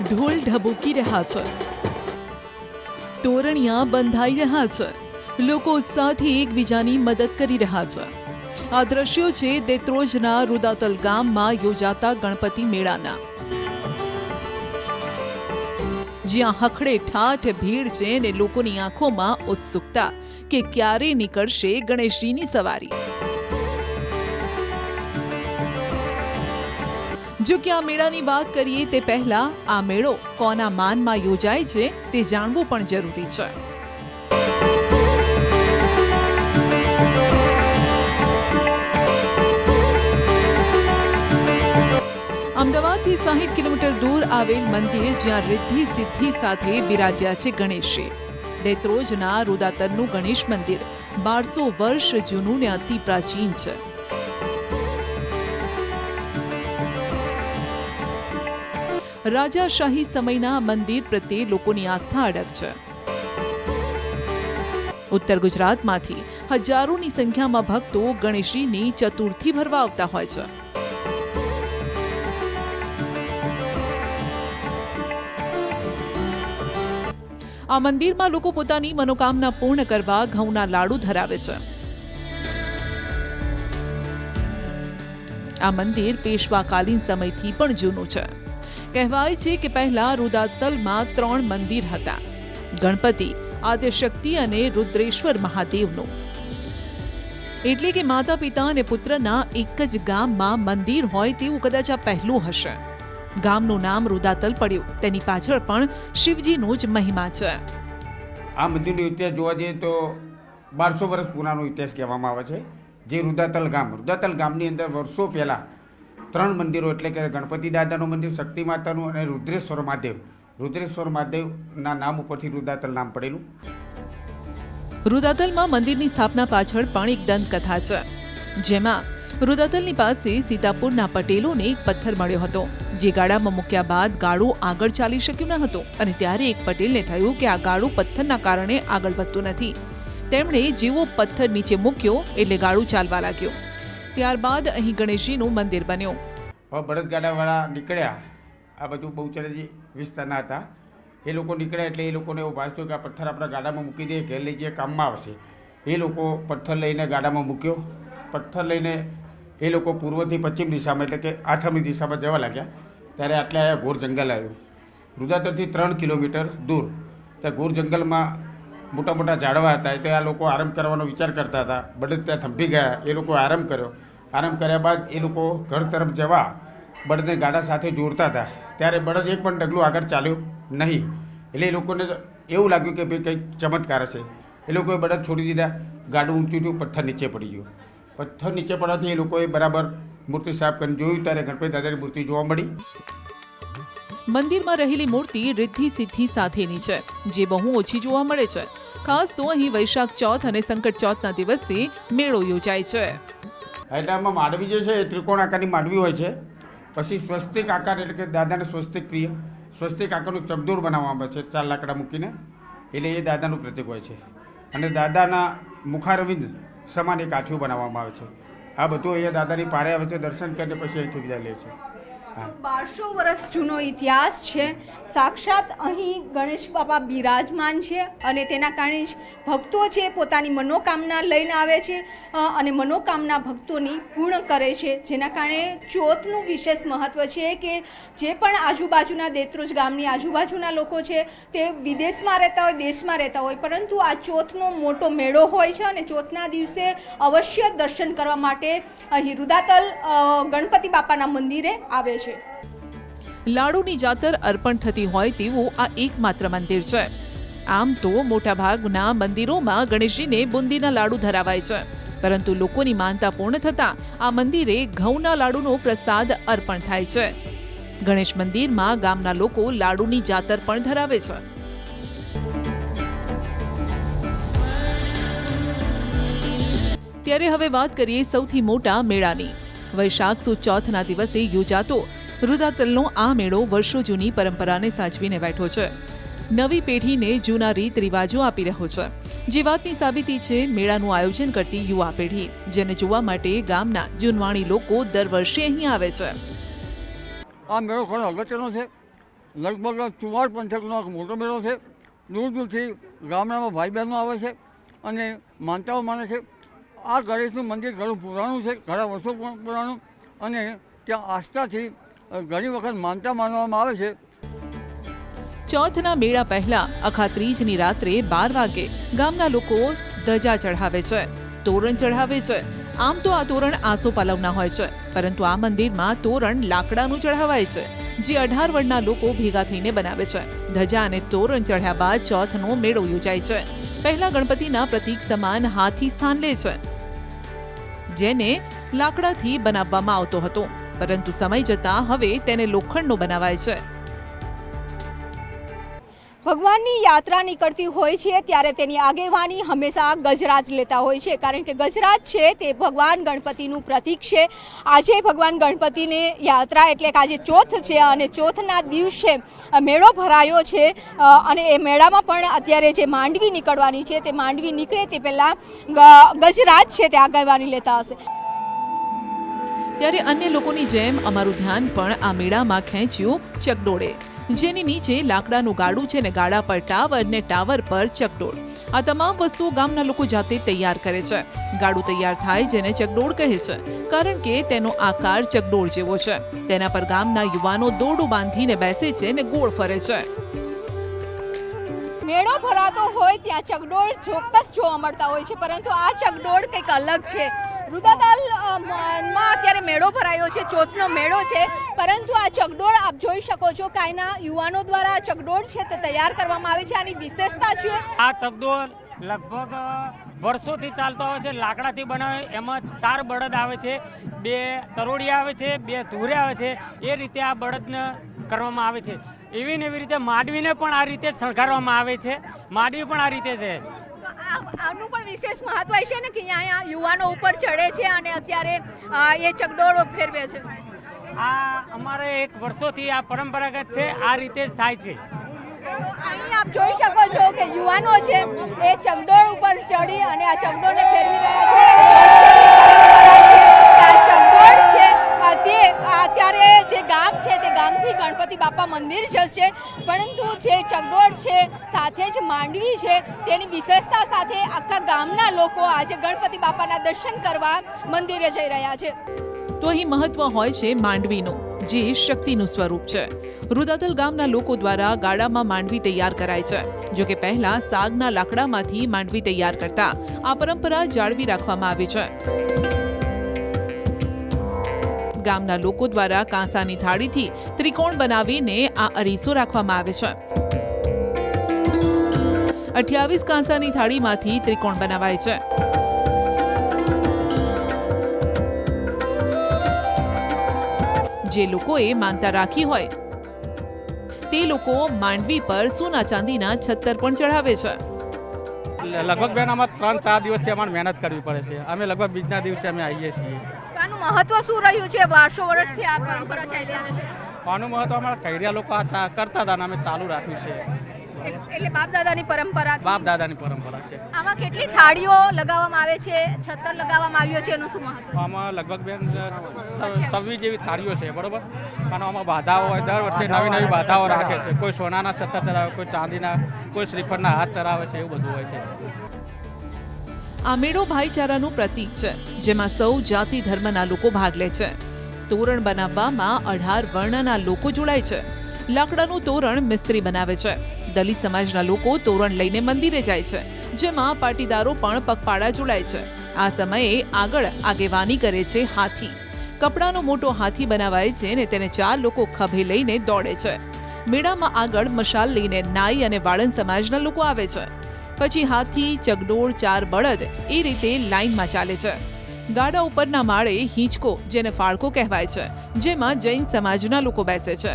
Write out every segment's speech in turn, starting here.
ઢોલ ઢબૂકી રહ્યા છે, તોરણિયા બંધાઈ રહ્યા છે, લોકો ઉત્સાહથી એકબીજાની મદદ કરી રહ્યા છે. આ દ્રશ્યો છે દેત્રોજના રુદાતલ ગામમાં યોજાતા ગણપતિ મેળાના, જ્યાં હખડે ઠાઠ ભીડ છે અને લોકોની આંખોમાં ઉત્સુકતા કે ક્યારે નીકળશે ગણેશજીની સવારી. જો કે આ મેળાની વાત કરીએ તે પહેલા આ મેળો કોના માનમાં યોજાય છે તે જાણવું પણ જરૂરી છે. અમદાવાદથી 60 કિલોમીટર દૂર આવેલ મંદિર જ્યાં રિદ્ધિ સિદ્ધિ સાથે બિરાજ્યા છે ગણેશજી. દેત્રોજના રુદાતલનું ગણેશ મંદિર 1200 વર્ષ જૂનું ને અતિ પ્રાચીન છે. રાજાશાહી સમયના મંદિર પ્રત્યે લોકોની આસ્થા અડગ છે. ઉત્તર ગુજરાતમાંથી હજારોની સંખ્યામાં ભક્તો ગણેશજીની ચતુર્થી ભરવા આવતા હોય છે. આ મંદિરમાં લોકો પોતાની મનોકામના પૂર્ણ કરવા ઘઉંના લાડુ ધરાવે છે. આ મંદિર પેશવાકાલીન સમયથી પણ જૂનું છે. કહેવાય છે કે પહેલા રુદાતલમાં 3 મંદિર હતા: ગણપતિ, આદ્યશક્તિ અને રુદ્રેશ્વર મહાદેવનું. એટલે કે માતા પિતા અને પુત્રના એક જ ગામમાં મંદિર હોય તેવું કદાચ આ પહેલું હશે. ગામનું નામ રુદાતલ પડ્યું તેની પાછળ પણ શિવજીનો જ મહિમા છે. આ મંદિરનો ઇતિહાસ જોવા જઈએ તો 1200 વર્ષ પુરાનો ઇતિહાસ કહેવામાં આવે છે. જે રુદાતલ ગામની અંદર વર્ષો પહેલાં 3 મંદિરો એટલે કે ગણપતિ દાદાનું મંદિર, શક્તિ માતાનું અને રુદ્રેશ્વર મહાદેવના નામ ઉપરથી રુદાતલ નામ પડેલું. રુદાતલમાં મંદિરની સ્થાપના પાછળ પણ એક દંતકથા છે, જેમાં રુદાતલની પાસે સીતાપુરના પટેલોને એક પથ્થર મળ્યો હતો, જે ગાડામાં મૂક્યા બાદ ગાડું આગળ ચાલી શક્યું ન હતું. અને ત્યારે એક પટેલને થયું કે આ ગાડું પથ્થરના કારણે આગળ વધતું નથી. તેમણે જેવો પથ્થર નીચે મૂક્યો એટલે ગાડું ચાલવા લાગ્યું. ત્યારબાદ અહીં ગણેશજીનું મંદિર બન્યું. હવે બળદગાડાવાળા નીકળ્યા, આ બધું બહુચરાજી વિસ્તારના હતા. એ લોકો નીકળ્યા એટલે એ લોકોને એવું ભાસતું કે આ પથ્થર આપણા ગાડામાં મૂકી દઈએ, ઘેર લઈ જઈએ, કામમાં આવશે. એ લોકો પથ્થર લઈને ગાડામાં મૂક્યો. પથ્થર લઈને એ લોકો પૂર્વથી પશ્ચિમ દિશામાં એટલે કે આઠમની દિશામાં જવા લાગ્યા. ત્યારે આટલે આવ્યા ઘોર જંગલ આવ્યું. રુદાતલથી 3 કિલોમીટર દૂર ત્યાં ઘોર જંગલમાં મોટા મોટા ઝાડવા હતા. એટલે આ લોકો આરામ કરવાનો વિચાર કરતા હતા. બળદ ત્યાં થંભી ગયા. એ લોકો આરામ કર્યો. આરામ કર્યા બાદ એ લોકો ઘર તરફ જવા બળદને ગાડા સાથે જોડતા હતા. ત્યારે બળદ એક પણ ડગલું આગળ ચાલ્યો નહીં. એટલે એ લોકોને એવું લાગ્યું કે ભાઈ કંઈક ચમત્કાર હશે. એ લોકોએ બળદ છોડી દીધા. ગાડું ઊંચું થયું, પથ્થર નીચે પડી ગયો. પથ્થર નીચે પડવાથી એ લોકોએ બરાબર મૂર્તિ સાફ કરીને જોયું, ત્યારે ગણપતિ દાદાની મૂર્તિ જોવા મળી. મંદિરમાં રહેલી મૂર્તિ રિદ્ધિ સિદ્ધિ સાથેની છે, જે બહુ ઓછી જોવા મળે છે. ખાસ તો અહીં વૈશાખ ચોથ અને સંકટ ચોથના દિવસે મેળો યોજાય છે. એટલે આમાં માંડવી જે છે એ ત્રિકોણ આકારની માંડવી હોય છે. પછી સ્વસ્તિક આકાર એટલે કે દાદાને સ્વસ્તિક પ્રિય સ્વસ્તિક આકારનું ચકદોર બનાવવામાં આવે છે 4 લાકડા મૂકીને. એટલે એ દાદાનું પ્રતીક હોય છે. અને દાદાના મુખારવિંદ સમાન એક આઠિયું બનાવવામાં આવે છે. આ બધું અહીંયા દાદાની પારે આવે છે, દર્શન કરીને પછી અહીંથી વિદાય લે છે. 1200 વર્ષ જૂનો ઇતિહાસ છે. સાક્ષાત અહીં ગણેશ બાપા બિરાજમાન છે અને તેના કારણે જ ભક્તો છે પોતાની મનોકામના લઈને આવે છે અને મનોકામના ભક્તોની પૂર્ણ કરે છે. જેના કારણે ચોથનું વિશેષ મહત્ત્વ છે કે જે પણ આજુબાજુના દેત્રોજ ગામની આજુબાજુના લોકો છે તે વિદેશમાં રહેતા હોય, દેશમાં રહેતા હોય, પરંતુ આ ચોથનો મોટો મેળો હોય છે અને ચોથના દિવસે અવશ્ય દર્શન કરવા માટે અહીં રુદાતલ ગણપતિ બાપાના મંદિરે આવે છે. લાડુની જાતર અર્પણ થતી હોય તેવું આ એકમાત્ર મંદિર છે. આમ તો મોટાભાગના મંદિરોમાં ગણેશજીને બુંદીના લાડુ ધરાવાય છે, પરંતુ લોકોની માનતા પૂર્ણ થતાં આ મંદિરે ઘઉંના લાડુનો પ્રસાદ અર્પણ થાય છે. ગણેશ મંદિરમાં ગામના લોકો લાડુની જાતર પણ ધરાવે છે. ત્યારે હવે વાત કરીએ સૌથી મોટા મેળાની. વૈશાખ સુદ ચોથના દિવસે યોજાતો રુદાતલનો આ મેળો વર્ષો જૂની પરંપરાને સાચવીને બેઠો છે. નવી પેઢીને જૂના રીત રિવાજો આપી રહ્યો છે. જે વાતની સાબિતી છે મેળાનું આયોજન કરતી યુવા પેઢી, જેને જોવા માટે ગામના જૂનવાણી લોકો દર વર્ષે અહીં આવે છે. આ મેળો ઘણો અગત્યનો છે. લગભગ 44 પંથકનો એક મોટો મેળો છે. દૂર દૂરથી ગામડામાં ભાઈ બહેનો આવે છે અને માનતાઓ માને છે. આ ગણેશનું મંદિર ઘણું પુરાણું છે, ઘણા વર્ષો પુરાણું, અને ત્યાં આસ્થાથી ઘણી વખત માનતા માનવામાં આવે છે. ચોથના મેળા પહેલા અખાત્રીજની રાત્રે 12 વાગે ગામના લોકો ધજા ચઢાવે છે, તોરણ ચઢાવે છે. આમ તો આ તોરણ આસોપાલવના હોય છે, પરંતુ આ મંદિરમાં તોરણ લાકડાનું ચઢાવાય છે, જે 18 વર્ણના લોકો ભેગા થઈને બનાવે છે. ધજા અને તોરણ ચઢ્યા બાદ ચોથનો મેળો યોજાય છે. પહેલા ગણપતિના પ્રતીક સમાન હાથી સ્થાન લે છે, જેને લાકડાથી બનાવવામાં આવતો હતો, પરંતુ સમય જતાં હવે તેને લોખંડનો બનાવાય છે. ભગવાનની યાત્રા નીકળતી હોય છે ત્યારે તેની આગેવાની હંમેશા ગજરાજ લેતા હોય છે, કારણ કે ગજરાજ છે તે ભગવાન ગણપતિનું પ્રતીક છે. આજે ભગવાન ગણપતિની યાત્રા એટલે કે આજે ચોથ છે અને ચોથના દિવસે મેળો ભરાયો છે, અને એ મેળામાં પણ અત્યારે જે માંડવી નીકળવાની છે તે માંડવી નીકળે તે પહેલાં ગજરાજ છે તે આગેવાની લેતા હશે. ત્યારે અન્ય લોકોની જેમ અમારું ધ્યાન પણ આ મેળામાં ખેંચ્યું ચકડોળે, જેની નીચે લાકડાનું ગાડું છે ને ગાડા પર ટાવર ને ટાવર પર ચકડોળ. આ તમામ વસ્તુઓ ગામના લોકો જાતે તૈયાર કરે છે. ગાડું તૈયાર થાય જેને ચકડોળ કહે છે, કારણ કે તેનો આકાર ચકડોળ જેવો છે. તેના પર ગામના યુવાનો દોરડું બાંધીને બેસે છે ને ગોળ ફરે છે. મેળો ભરાતો હોય ત્યાં ચકડોળ ચોક્કસ જોવા મળતા હોય છે, પરંતુ આ ચકડોળ કંઈક અલગ છે. રુદાતાલમાં અત્યારે મેળો ભરાયો છે, ચોથનો મેળો છે, પરંતુ આ ચકડોળ આપ જોઈ શકો છો કે અહીંના યુવાનો દ્વારા ચકડોળ છે તે તૈયાર કરવામાં આવે છે. આની વિશેષતા છે આ ચકડોળ લગભગ વર્ષોથી ચાલતો આવે છે, લાકડાથી બનાવે. એમાં 4 બળદ આવે છે, 2 તરોડિયા આવે છે, 2 ધૂરે આવે છે. એ રીતે આ બળદને કરવામાં આવે છે. એવી ને એવી રીતે માંડવીને પણ આ રીતે શણગારવામાં આવે છે. માંડવી પણ આ રીતે છે. આનું પણ વિશેષ મહત્વ છે ને કે અહીંયા યુવાનો ઉપર ચડે છે અને અત્યારે એ ચકડોળ ફેરવે છે. આ અમારે એક વર્ષોથી આ પરંપરાગત છે, આ રીતે જ થાય છે. અહીં આપ જોઈ શકો છો કે યુવાનો છે એ ચકડોળ ઉપર ચડી અને આ ચકડોળને ફેરવી રહ્યા છે. આ ચકડોળ છે તે અત્યારે જે ગામ છે તે ગામથી ગણપતિ બાપા મંદિર જશે, પરંતુ જે ચકડોળ છે સાથે જ માંડવી છે તેની વિશેષતા સાથે આખા ગામના લોકો આજે ગણપતિ બાપાના દર્શન કરવા મંદિરે જઈ રહ્યા છે. તો અહીં મહત્વ હોય છે માંડવીનું, જે શક્તિનું સ્વરૂપ છે. રુદાતલ ગામના લોકો દ્વારા ગાડામાં માંડવી તૈયાર કરાય છે. જો કે પહેલા સાગના લાકડામાંથી માંડવી તૈયાર કરતા આ પરંપરા જાળવી રાખવામાં આવી છે. ગામના લોકો દ્વારા કાંસાની થાળીથી ત્રિકોણ બનાવીને આ અરીસો રાખવામાં આવે છે. 28 કાંસાની થાળીમાંથી ત્રિકોણ બનાવાય છે. જે લોકોએ માનતા રાખી હોય તે લોકો માંડવી પર સોના ચાંદીના 76 પણ ચઢાવે છે. લગભગ બેન આમાં 3-4 દિવસથી અમારે મહેનત કરવી પડે છે. અમે લગભગ બીજના દિવસે અમે આવીએ છીએ. આનું મહત્વ શું રહ્યું છે? વર્ષો વર્ષથી આ પરંપરા ચાલી આવે છે. આનું મહત્વ અમારા કૈરિયા લોકો કરતા હતા અને અમે ચાલુ રાખ્યું છે. એટલે બાપ દાદાની પરંપરા. બાપ દાદાની પરંપરા છે. આમાં કેટલી થાળીઓ લગાવવામાં આવે છે, 76 લગાવવામાં આવ્યો છે, એનું શું મહત્વ? આમાં લગભગ બેન 26 જેવી થાળીઓ છે, બરોબર. અને આમાં બાધાઓ હોય, દર વર્ષે નવી નવી બાધાઓ રાખે છે. કોઈ સોનાના 76 ચડાવે, કોઈ ચાંદીના, કોઈ શ્રીફળના હાર ચડાવે છે, એવું બધું હોય છે. આ મેળો ભાઈચારાનું પ્રતીક છે, જેમાં સૌ જાતિ ધર્મના લોકો ભાગ લે છે. તોરણ બનાવવામાં 18 વર્ણના લોકો જોડાય છે. લાકડાનું તોરણ મિસ્ત્રી બનાવે છે. દલિત સમાજના લોકો તોરણ લઈને મંદિરે જાય છે, જેમાં પાટીદારો પણ પગપાળા જોડાય છે. આ સમયે આગળ આગેવાની કરે છે હાથી. કપડાનો મોટો હાથી બનાવાય છે ને તેને 4 લોકો ખભે લઈને દોડે છે. મેળામાં આગળ મશાલ લઈને નાઈ અને વાળંદ સમાજના લોકો આવે છે. પછી હાથી, ચકડોળ, 4 બળદ એ રીતે લાઈનમાં ચાલે છે. ગાડા ઉપરના માળે હિંચકો, જેને ફાળકો કહેવાય છે, જેમાં જૈન સમાજના લોકો બેસે છે.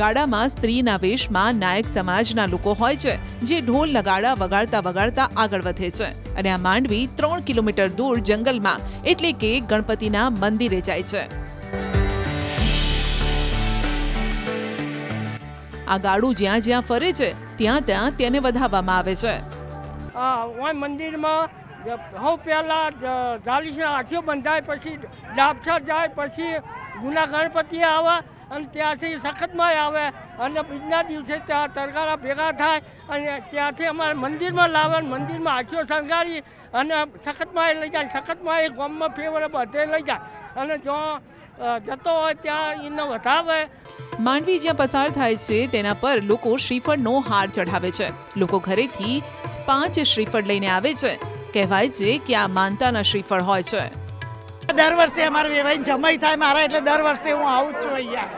ગાડામાં સ્ત્રીના વેશમાં નાયક સમાજના લોકો હોય છે, જે ઢોલ નગાડા વગાડતા વગાડતા આગળ વધે છે. અને આ માંડવી 3 કિલોમીટર દૂર જંગલમાં એટલે કે ગણપતિના મંદિરે જાય છે. આ ગાડું જ્યાં જ્યાં ફરે છે ત્યાં ત્યાં તેને વધાવવામાં આવે છે. મંદિરમાં સૌ પહેલાં ચાલીસના હાથીઓ બંધાય, પછી ડાબસર જાય, પછી ગુના ગણપતિ આવે અને ત્યાંથી સખતમાય આવે અને બીજના દિવસે ત્યાં તરગારા ભેગા થાય અને ત્યાંથી અમારે મંદિરમાં લાવે અને મંદિરમાં આખીઓ શણગારી અને સખતમાય લઈ જાય. સખતમાય ગામમાં ફેવરે બધે લઈ જાય અને જો જતો હોય ત્યાં એને વધાવે. માંડવી જ્યાં પસાર થાય છે તેના પર લોકો શ્રીફળનો હાર ચઢાવે છે. લોકો ઘરેથી 5 શ્રીફળ લઈને આવે છે. કહેવાય છે કે આ માનતાના શ્રીફળ હોય છે. દર વર્ષે અમારે વેવાઈને જમાઈ થાય મારા એટલે દર વર્ષે હું આવું જ છું અહીંયા.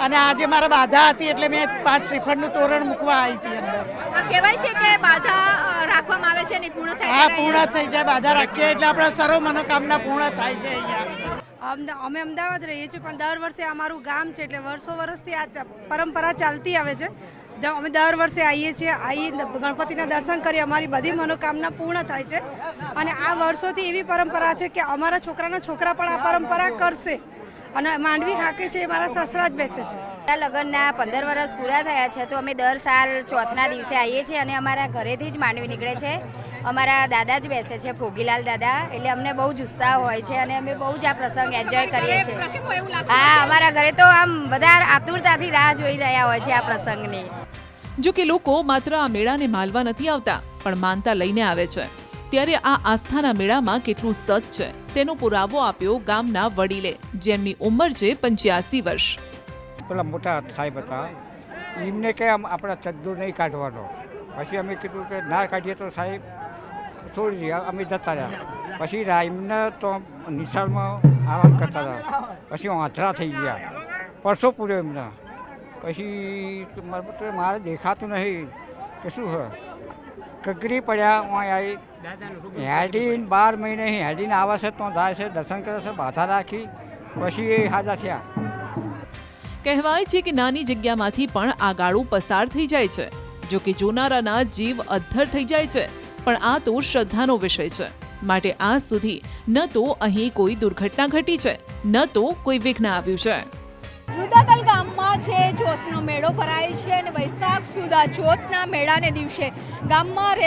અને આજે મારા બાધા હતી એટલે મેં 5 શ્રીફળનું તોરણ મૂકવા આવી હતી અંદર. કહેવાય છે કે બાધા રાખવામાં આવે છે ને પૂર્ણ થાય. હા, પૂર્ણ થઈ જાય. બાધા રાખીએ એટલે આપણા સર્વ મનોકામના પૂર્ણ થાય છે અહીંયા. અમે અમદાવાદ રહીએ છીએ પણ દર વર્ષે અમારું ગામ છે એટલે વર્ષો વર્ષથી આ પરંપરા ચાલતી આવે છે. અમે દર વર્ષે આવીએ છીએ, ગણપતિના દર્શન કરી અમારી બધી મનોકામના પૂર્ણ થાય છે. અને આ વર્ષોથી એવી પરંપરા છે કે અમારા છોકરાના છોકરા પણ આ પરંપરા કરશે. અને માંડવી હાકે છે એ મારા સસરા જ બેસે છે. મારા લગ્નના 15 વર્ષ પૂરા થયા છે તો અમે દર સાલ ચોથના દિવસે આવીએ છીએ અને અમારા ઘરેથી જ માંડવી નીકળે છે. અમારા દાદા જ બેસે છે, ભોગીલાલ દાદા, એટલે અમને બહુ જ ઉત્સાહ હોય છે અને અમે બહુ જ આ પ્રસંગ એન્જોય કરીએ છીએ. હા, અમારા ઘરે તો આમ બધા આતુરતાથી રાહ જોઈ રહ્યા હોય છે આ પ્રસંગની. જો કે લોકો માત્ર આ મેળાને માલવા નથી આવતા પણ માનતા લઈને આવે છે. ત્યારે આ આસ્થાના મેળામાં કેટલું સત છે તેનો પુરાવો આપ્યો ગામના વડીલે, જેમની ઉંમર છે 85 વર્ષ. પેલા મોટા સાહેબ હતા એમને કે આપણા ચદ્દો નહીં કાઢવાનો. પછી અમે કીધું કે ના કાઢીએ તો સાહેબ છોડી દઈએ. અમે જતા રહ્યા. પછી એમને તો નિશાળમાં આરામ કરતા હતા. પછી આંધળા થઈ ગયા. પરસો પૂર્યો એમને. પછી મારે દેખાતું નહીં કે શું હોય. કગરી પડ્યા આવી હેડીને 12 મહિને હેડીને આવે છે તો જાય છે, દર્શન કરે છે, બાધા રાખી પછી એ હાજા થયા. કહેવાય છે કે નાની જગ્યામાંથી પણ આ ગાડું પસાર થઈ જાય છે. જો કે જોનારાના જીવ અદ્ધર થઈ જાય છે, પણ આ તો શ્રદ્ધાનો વિષય છે. માટે આજ સુધી ન તો અહીં કોઈ દુર્ઘટના ઘટી છે, ન તો કોઈ વિઘ્ન આવ્યું છે. રુદાતલ ગામમાં છે ચોથનો મેળો ભરાય છે અને વૈશાખ સુદા ચોથના મેળાને દિવસે ગામમાં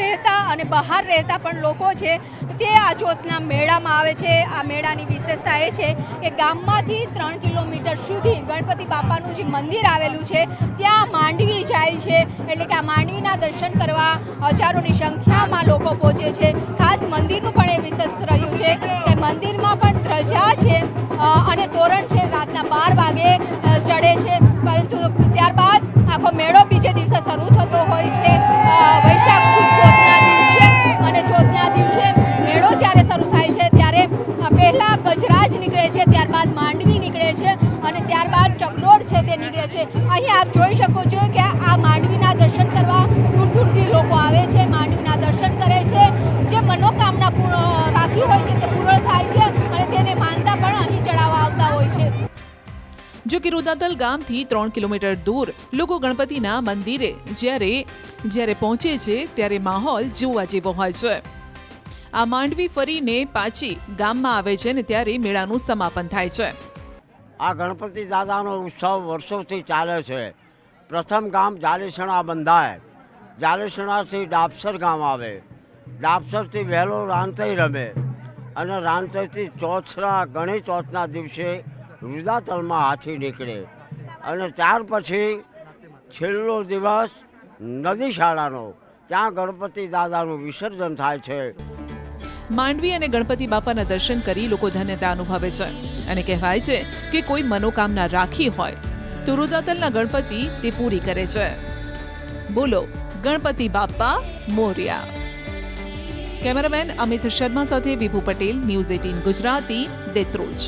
રહેતા અને બહાર રહેતા પણ લોકો છે તે આ ચોથના મેળામાં આવે છે. આ મેળાની વિશેષતા એ છે કે ગામમાંથી 3 કિલોમીટર સુધી ગણપતિ બાપાનું જે મંદિર આવેલું છે ત્યાં માંડવી જાય છે. એટલે કે આ માંડવીના દર્શન કરવા હજારોની સંખ્યામાં લોકો પહોંચે છે. ખાસ મંદિરનું પણ એ વિશેષ રહ્યું છે કે મંદિરમાં પણ ધ્વજા છે અને તોરણ છે રાતના 12 વાગે ચડે છે. પરંતુ ત્યારબાદ આખો મેળો બીજે દિવસે શરૂ થતો હોય છે વૈશાખ સુદ ચોથના દિવસે. અને ચોથના દિવસે મેળો જ્યારે શરૂ થાય છે ત્યારે પહેલા ગજરાજ નીકળે છે, ત્યારબાદ માંડવી નીકળે છે અને ત્યારબાદ ચકડોળ છે તે નીકળે છે. અહીં આપ જોઈ શકો છો કે આ માંડવીના દર્શન કરવા દૂર દૂરથી લોકો આવે છે, માંડવીના દર્શન કરે છે. જે મનોકામના રાખી હોય છે તે પૂર્ણ થાય છે અને તેને માનતા પણ અહીં ચડાવવા આવતા હોય છે. જો કે રુદાતલ ગામથી 3 કિલોમીટર દૂર લોકો ગણપતિના મંદિરે જ્યારે પહોંચે છે ત્યારે માહોલ જોવા જેવો હોય છે. આ માંડવી ફરીને પાછી ગામમાં આવે છે ને ત્યારે મેળાનું સમાપન થાય છે. આ ગણપતિ દાદાનો ઉત્સવ વર્ષોથી ચાલે છે. પ્રથમ ગામ જાલેસણા બંધાય, જાલેસણાથી ડાબસર ગામ આવે, ડાબસરથી વહેલો રાંતઈ રમે અને રાંતઈથી ચોથના ગણેશ ચોથના દિવસે રુદાતલમાં હાથી નીકળે અને ત્યાર પછી છેલ્લો દિવસ નદી શાળાનો, ત્યાં ગણપતિ દાદાનું વિસર્જન થાય છે. માંડવી અને ગણપતિ બાપાના દર્શન કરી લોકો ધન્યતા અનુભવે છે અને કહેવાય છે કે કોઈ મનોકામના રાખી હોય તો રુદાતલના ગણપતિ તે પૂરી કરે છે. બોલો ગણપતિ બાપ્પા મોર્યા. કેમેરામેન અમિત શર્મા સાથે વિભુ પટેલ, ન્યૂઝ 18 ગુજરાતી, દેત્રોજ.